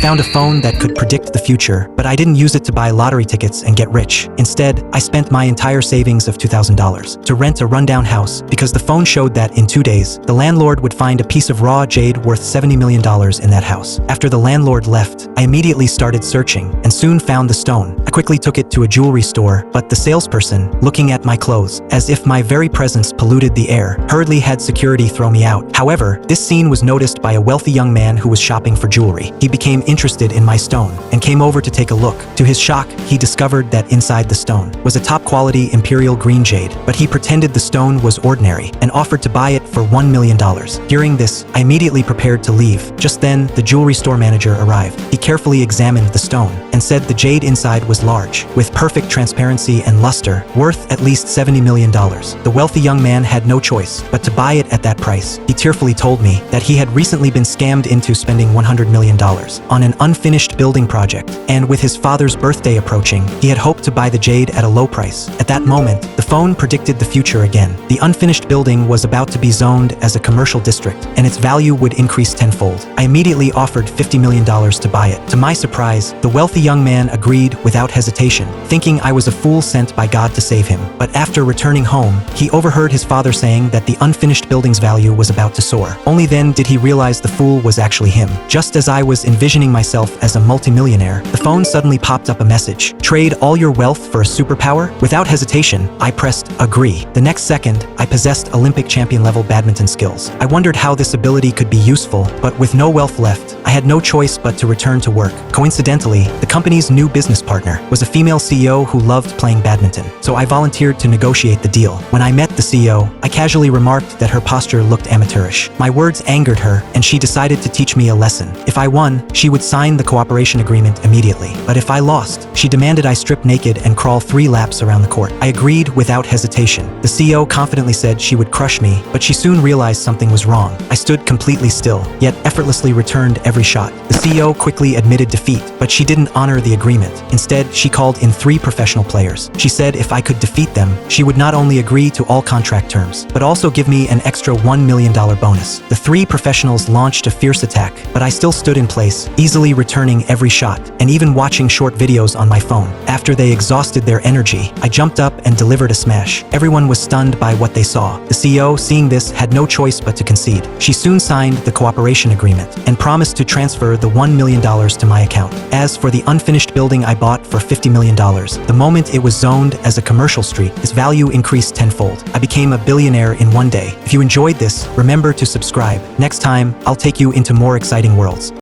found a phone that could predict the future, but I didn't use it to buy lottery tickets and get rich. Instead, I spent my entire savings of $2,000 to rent a rundown house because the phone showed that in 2 days, the landlord would find a piece of raw jade worth $70 million in that house. After the landlord left, I immediately started searching and soon found the stone. I quickly took it to a jewelry store, but the salesperson, looking at my clothes as if my very presence polluted the air, hurriedly had security throw me out. However, this scene was noticed by a wealthy young man who was shopping for jewelry. He became interested in my stone and came over to take a look. To his shock, he discovered that inside the stone was a top-quality imperial green jade, but he pretended the stone was ordinary and offered to buy it for $1 million. Hearing this, I immediately prepared to leave. Just then, the jewelry store manager arrived. He carefully examined the stone and said the jade inside was large, with perfect transparency and luster, worth at least $70 million. The wealthy young man had no choice but to buy it at that price. He tearfully told me that he had recently been scammed into spending $100 million on an unfinished building project, and with his father's birthday approaching, he had hoped to buy the jade at a low price. At that moment, the phone predicted the future again. The unfinished building was about to be zoned as a commercial district, and its value would increase tenfold. I immediately offered $50 million to buy it. To my surprise, the wealthy young man agreed without hesitation, thinking I was a fool sent by God to save him. But after returning home, he overheard his father saying that the unfinished building's value was about to soar. Only then did he realize the fool was actually him. Just as I was envisioning myself as a multimillionaire, the phone suddenly popped up a message. Trade all your wealth for a superpower? Without hesitation, I pressed agree. The next second, I possessed Olympic champion-level badminton skills. I wondered how this ability could be useful, but with no wealth left, I had no choice but to return to work. Coincidentally, the company's new business partner was a female CEO who loved playing badminton, so I volunteered to negotiate the deal. When I met the CEO, I casually remarked that her posture looked amateurish. My words angered her, and she decided to teach me a lesson. If I won, she would sign the cooperation agreement immediately. But if I lost, she demanded I strip naked and crawl 3 laps around the court. I agreed without hesitation. The CEO confidently said she would crush me, but she soon realized something was wrong. I stood completely still, yet effortlessly returned every shot. The CEO quickly admitted defeat, but she didn't honor the agreement. Instead, she called in 3 professional players. She said if I could defeat them, she would not only agree to all contract terms, but also give me an extra $1 million bonus. The 3 professionals launched a fierce attack, but I still stood in place, easily returning every shot, and even watching short videos on my phone. After they exhausted their energy, I jumped up and delivered a smash. Everyone was stunned by what they saw. The CEO, seeing this, had no choice but to concede. She soon signed the cooperation agreement and promised to transfer the $1 million to my account. As for the unfinished building I bought for $50 million, the moment it was zoned as a commercial street, its value increased tenfold. I became a billionaire in one day. If you enjoyed this, remember to subscribe. Next time, I'll take you into more exciting worlds.